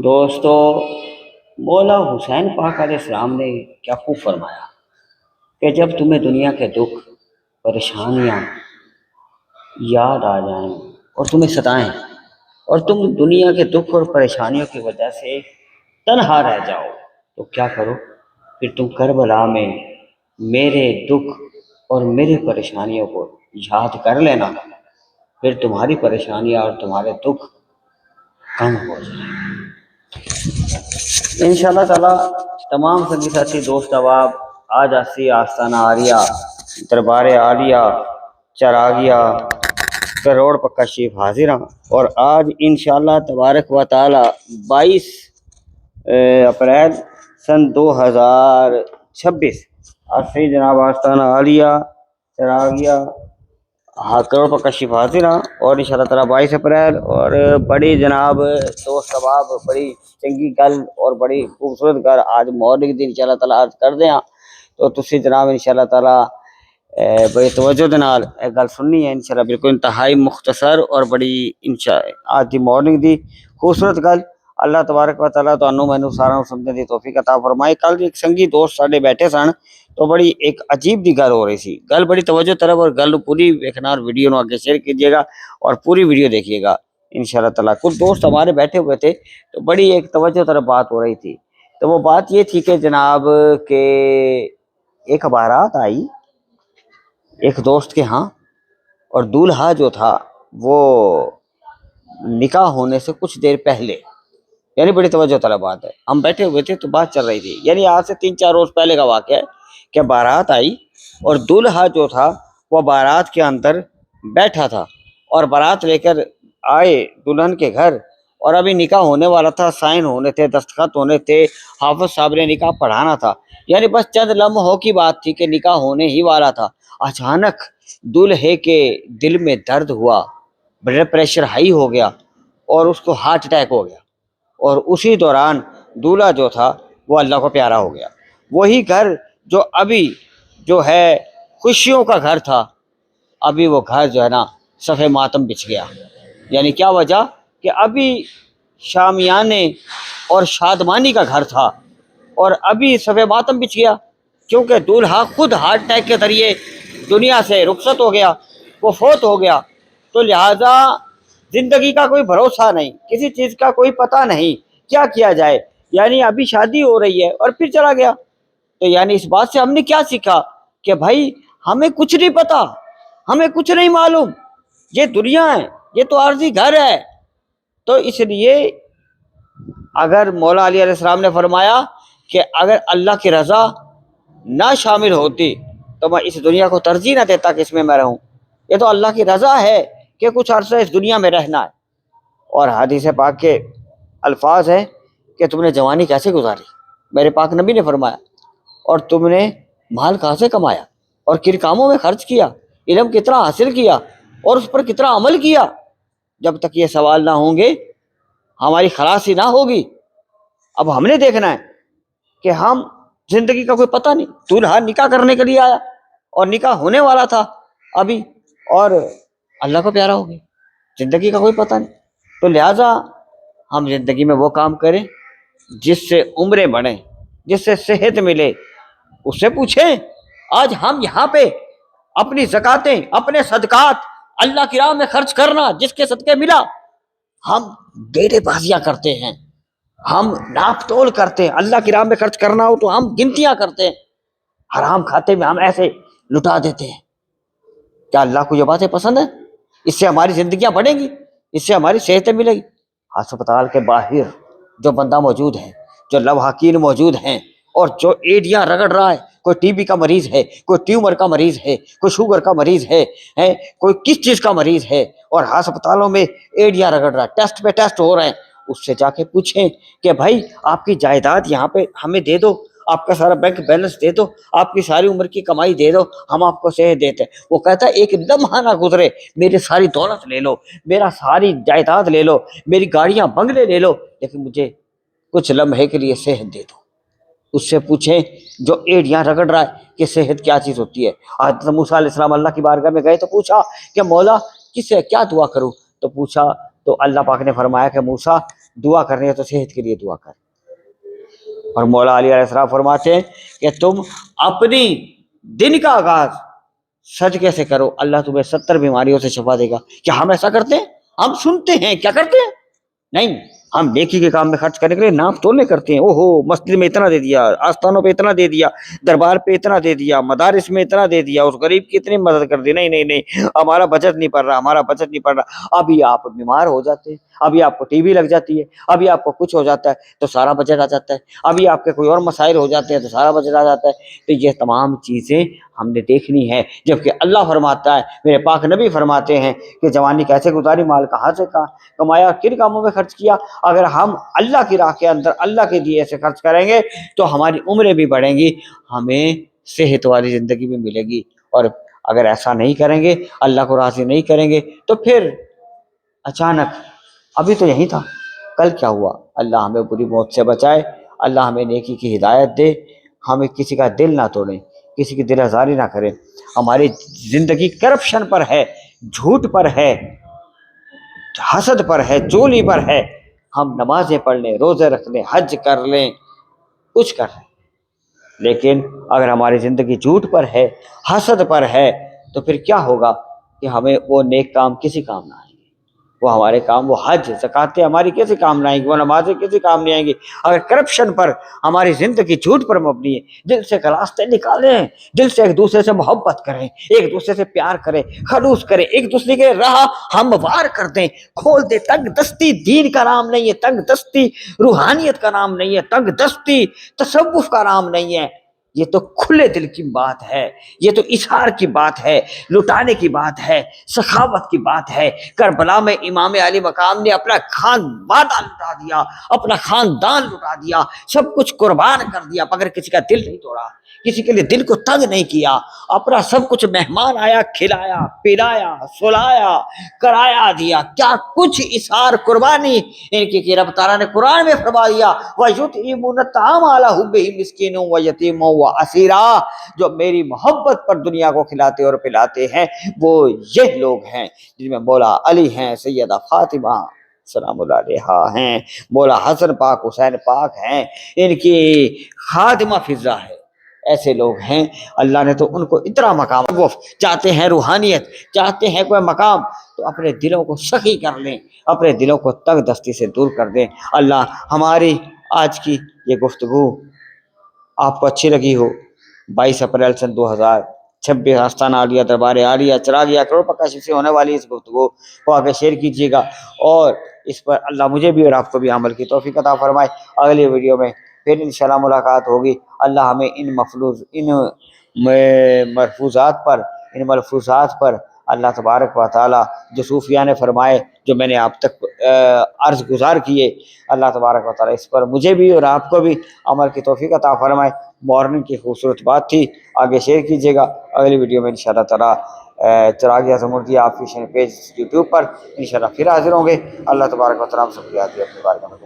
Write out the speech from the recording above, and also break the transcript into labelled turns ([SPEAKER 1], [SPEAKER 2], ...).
[SPEAKER 1] دوستو، مولا حسین پاک علیہ السلام نے کیا خوب فرمایا کہ جب تمہیں دنیا کے دکھ پریشانیاں یاد آ جائیں اور تمہیں ستائیں اور تم دنیا کے دکھ اور پریشانیوں کی وجہ سے تنہا رہ جاؤ تو کیا کرو؟ پھر تم کربلا میں میرے دکھ اور میری پریشانیوں کو یاد کر لینا، پھر تمہاری پریشانیاں اور تمہارے دکھ کم ہو جائیں ان شاء اللہ تعالیٰ۔ تمام سنگی ساتھی دوست احباب، آج آسی آستانہ عالیہ دربار عالیہ چراغیہ کروڑ پکا شیف حاضر ہاں، اور آج انشاءاللہ تبارک و تعالی 22 اپریل سن 2026 آسی جناب آستانہ عالیہ چراغیہ کروڑ پکا شیف حاضر ہاں، اور انشاءاللہ تعالیٰ 22 اپریل اور بڑی جناب دوست احباب بڑی چنگی گل اور بڑی خوبصورت گل آج مورننگ دی انشاءاللہ تعالیٰ عرض کر دیا، تو تسی جناب انشاءاللہ تعالیٰ بڑی توجہ دے نال ایک گل سننی ہے انشاءاللہ، بالکل انتہائی مختصر اور بڑی آج دی مورننگ دی خوبصورت گل۔ اللہ تبارک و تعالیٰ تانوں مینوں سارا سمجھنے دی توفیق عطا فرمائے۔ کل ایک سنگی دوست ساڈے بیٹھے سن تو بڑی ایک عجیب دی گل ہو رہی سی، گل بڑی توجہ طرف، اور گل پوری دیکھنا اور ویڈیو نو آگے شیئر کیجیے گا اور پوری ویڈیو دیکھیے گا انشاءاللہ تعالیٰ۔ کچھ دوست ہمارے بیٹھے ہوئے تھے تو بڑی ایک توجہ طرف بات ہو رہی تھی، تو وہ بات یہ تھی کہ جناب کہ ایک بارات آئی ایک دوست کے ہاں، اور دولہا جو تھا وہ نکاح ہونے سے کچھ دیر پہلے، یعنی بڑی توجہ طلب بات ہے، ہم بیٹھے ہوئے تھے تو بات چل رہی تھی، یعنی آج سے 3-4 روز پہلے کا واقعہ ہے کہ بارات آئی اور دولہا جو تھا وہ بارات کے اندر بیٹھا تھا، اور بارات لے کر آئے دلہن کے گھر، اور ابھی نکاح ہونے والا تھا، سائن ہونے تھے، دستخط ہونے تھے، حافظ صاحب نے نکاح پڑھانا تھا، یعنی بس چند لمحوں کی بات تھی کہ نکاح ہونے ہی والا تھا۔ اچانک دولہے کے دل میں درد ہوا، بلڈ پریشر ہائی ہو گیا اور اس کو ہارٹ اٹیک ہو گیا، اور اسی دوران دولہا جو تھا وہ اللہ کو پیارا ہو گیا۔ وہی گھر جو ابھی جو ہے خوشیوں کا گھر تھا، ابھی وہ گھر جو ہے نا صفے ماتم بچھ گیا۔ یعنی کیا وجہ کہ ابھی شامیانے اور شادمانی کا گھر تھا اور ابھی صفے ماتم بچھ گیا، کیونکہ دولہا خود ہارٹ اٹیک کے ذریعے دنیا سے رخصت ہو گیا، وہ فوت ہو گیا، تو لہٰذا زندگی کا کوئی بھروسہ نہیں، کسی چیز کا کوئی پتہ نہیں، کیا کیا جائے؟ یعنی ابھی شادی ہو رہی ہے اور پھر چلا گیا۔ تو یعنی اس بات سے ہم نے کیا سیکھا کہ بھائی ہمیں کچھ نہیں پتا، ہمیں کچھ نہیں معلوم، یہ دنیا ہے، یہ تو عارضی گھر ہے۔ تو اس لیے اگر مولا علی علیہ السلام نے فرمایا کہ اگر اللہ کی رضا نہ شامل ہوتی تو میں اس دنیا کو ترجیح نہ دیتا کہ اس میں رہوں، یہ تو اللہ کی رضا ہے کہ کچھ عرصہ اس دنیا میں رہنا ہے۔ اور حدیث پاک کے الفاظ ہیں کہ تم نے جوانی کیسے گزاری، میرے پاک نبی نے فرمایا، اور تم نے مال کہاں سے کمایا اور کن کاموں میں خرچ کیا، علم کتنا حاصل کیا اور اس پر کتنا عمل کیا۔ جب تک یہ سوال نہ ہوں گے ہماری خلاصی نہ ہوگی۔ اب ہم نے دیکھنا ہے کہ ہم زندگی کا کوئی پتہ نہیں، دولہا نکاح کرنے کے لیے آیا اور نکاح ہونے والا تھا ابھی، اور اللہ کو پیارا ہو گیا، زندگی کا کوئی پتہ نہیں۔ تو لہٰذا ہم زندگی میں وہ کام کریں جس سے عمریں بڑھیں، جس سے صحت ملے، اس سے پوچھیں۔ آج ہم یہاں پہ اپنی زکاتیں، اپنے صدقات اللہ کی راہ میں خرچ کرنا جس کے صدقے ملا، ہم ڈیرے بازیاں کرتے ہیں، ہم ناپ تول کرتے ہیں، اللہ کی راہ میں خرچ کرنا ہو تو ہم گنتیاں کرتے ہیں، حرام کھاتے میں ہم ایسے لٹا دیتے ہیں۔ کیا اللہ کو یہ باتیں پسند ہیں؟ اس سے ہماری زندگیاں بڑھیں گی، اس سے ہماری صحتیں ملے گی؟ ہسپتال کے باہر جو بندہ موجود ہے، جو لواحقین موجود ہیں، اور جو ایڑیاں رگڑ رہا ہے، کوئی ٹی بی کا مریض ہے، کوئی ٹیومر کا مریض ہے، کوئی شوگر کا مریض ہے، کوئی کس چیز کا مریض ہے، اور ہسپتالوں میں ایڑیاں رگڑ رہا ہے، ٹیسٹ پہ ٹیسٹ ہو رہے ہیں، اس سے جا کے پوچھیں کہ بھائی آپ کی جائیداد یہاں پہ ہمیں دے دو، آپ کا سارا بینک بیلنس دے دو، آپ کی ساری عمر کی کمائی دے دو، ہم آپ کو صحت دیتے ہیں۔ وہ کہتا ہے ایک لمحہ نہ گزرے میری ساری دولت لے لو، میرا ساری جائیداد لے لو، میری گاڑیاں بنگلے لے لو، لیکن مجھے کچھ لمحے کے لیے صحت دے دو۔ اس سے پوچھیں جو ایڑیاں رگڑ رہا ہے کہ صحت کیا چیز ہوتی ہے۔ حضرت موسیٰ علیہ السلام اللہ کی بارگاہ میں گئے تو پوچھا کہ مولا کس سے کیا دعا کروں، تو پوچھا تو اللہ پاک نے فرمایا کہ موسیٰ دعا کرنی ہے تو صحت کے لیے دعا کر. اور مولا علی علیہ السلام فرماتے ہیں کہ تم اپنی دن کا آغاز صدقے سے کرو, اللہ تمہیں 70 بیماریوں سے شفا دے گا. کیا ہم ایسا کرتے ہیں؟ ہم سنتے ہیں, کیا کرتے ہیں؟ نہیں, ہم نیکی کے کام میں خرچ کرنے کے لیے ناپ تولنے کرتے ہیں. اوہو مسجد میں اتنا دے دیا, آستانوں پہ اتنا دے دیا, دربار پہ اتنا دے دیا, مدارس میں اتنا دے دیا, اس غریب کی اتنی مدد کر دی. نہیں نہیں نہیں, ہمارا بجٹ نہیں پڑ رہا, ہمارا بجٹ نہیں پڑ رہا. ابھی آپ بیمار ہو جاتے ہیں, ابھی آپ کو ٹی بی لگ جاتی ہے, ابھی آپ کو کچھ ہو جاتا ہے تو سارا بجٹ آ جاتا ہے, ابھی آپ کے کوئی اور مسائل ہو جاتے ہیں تو سارا بجٹ آ جاتا ہے. تو یہ تمام چیزیں ہم نے دیکھنی ہے. جبکہ اللہ فرماتا ہے, میرے پاک نبی فرماتے ہیں کہ جوانی کیسے گزاری, مال کہاں سے کمایا, کن کاموں میں خرچ کیا. اگر ہم اللہ کی راہ کے اندر اللہ کے دیے سے خرچ کریں گے تو ہماری عمریں بھی بڑھیں گی, ہمیں صحت والی زندگی بھی ملے گی. اور اگر ایسا نہیں کریں گے, اللہ کو راضی نہیں کریں گے, تو پھر اچانک ابھی تو یہی تھا, کل کیا ہوا. اللہ ہمیں بری موت سے بچائے, اللہ ہمیں نیکی کی ہدایت دے, ہمیں کسی کا دل نہ توڑیں, کسی کی دل آزاری نہ کریں. ہماری زندگی کرپشن پر ہے, جھوٹ پر ہے, حسد پر ہے, چولی پر ہے. ہم نمازیں پڑھ لیں, روزے رکھ لیں, حج کر لیں, کچھ کر لیں, لیکن اگر ہماری زندگی جھوٹ پر ہے, حسد پر ہے, تو پھر کیا ہوگا کہ ہمیں وہ نیک کام کسی کام نہ آئیں گے. وہ ہمارے کام, وہ حج زکاتیں ہماری کسی کام نہ آئیں گی, وہ نمازیں کسی کام نہیں آئیں گی. اگر کرپشن پر ہماری زندگی جھوٹ پر مبنی ہے, دل سے راستے نکالیں, دل سے ایک دوسرے سے محبت کریں, ایک دوسرے سے پیار کریں, خلوص کریں, ایک دوسرے کے راہ ہموار کر دیں, کھول دیں. تنگ دستی دین کا نام نہیں ہے, تنگ دستی روحانیت کا نام نہیں ہے, تنگ دستی تصوف کا نام نہیں ہے. یہ تو کھلے دل کی بات ہے, یہ تو اظہار کی بات ہے, لٹانے کی بات ہے, سخاوت کی بات ہے. کربلا میں امام علی مقام نے اپنا خاندان لٹا دیا, اپنا خاندان لٹا دیا, سب کچھ قربان کر دیا, مگر کسی کا دل نہیں توڑا, کسی کے لیے دل کو تنگ نہیں کیا. اپنا سب کچھ, مہمان آیا کھلایا پلایا سلایا کرایا دیا, کیا کچھ اظہار قربانی ان کی رب تعالیٰ نے قرآن میں فرما دیا, وَيُطْعِمُونَ الطَّعَامَ عَلَىٰ حُبِّهِ مِسْكِينًا وَيَتِيمًا وَأَسِيرًا. جو میری محبت پر دنیا کو کھلاتے اور پلاتے ہیں وہ یہ لوگ ہیں, جن میں مولا علی ہیں, سیدہ فاطمہ سلام اللہ علیہا ہیں, مولا حسن پاک حسین پاک ہیں, ان کی خادمہ فضہ ہے. ایسے لوگ ہیں, اللہ نے تو ان کو اتنا مقام, وہ چاہتے ہیں روحانیت, چاہتے ہیں کوئی مقام, تو اپنے دلوں کو سخی کر لیں, اپنے دلوں کو تنگ دستی سے دور کر دیں. اللہ ہماری آج کی یہ گفتگو آپ کو اچھی لگی ہو. 22 اپریل سن 2026 آستانہ عالیہ دربار عالیہ چراغیہ کروڑ پکاشی سے ہونے والی اس گفتگو کو آگے شیئر کیجیے گا, اور اس پر اللہ مجھے بھی اور آپ کو بھی عمل کی توفیق عطا فرمائے. اگلی ویڈیو میں پھر انشاءاللہ ملاقات ہوگی. اللہ ہمیں ان ملفوظات پر اللہ تبارک و تعالی جو صوفیہ نے فرمائے, جو میں نے آپ تک عرض گزار کیے, اللہ تبارک و تعالی اس پر مجھے بھی اور آپ کو بھی عمل کی توفیق عطا فرمائے. مارننگ کی خوبصورت بات تھی, آگے شیئر کیجیے گا. اگلی ویڈیو میں انشاءاللہ تعالی چراغیہ زمردیہ آفیشیل پیج یوٹیوب پر انشاءاللہ پھر حاضر ہوں گے. اللہ تبارک و تعالی ہم سب کی یاد اپنے بارگاہ میں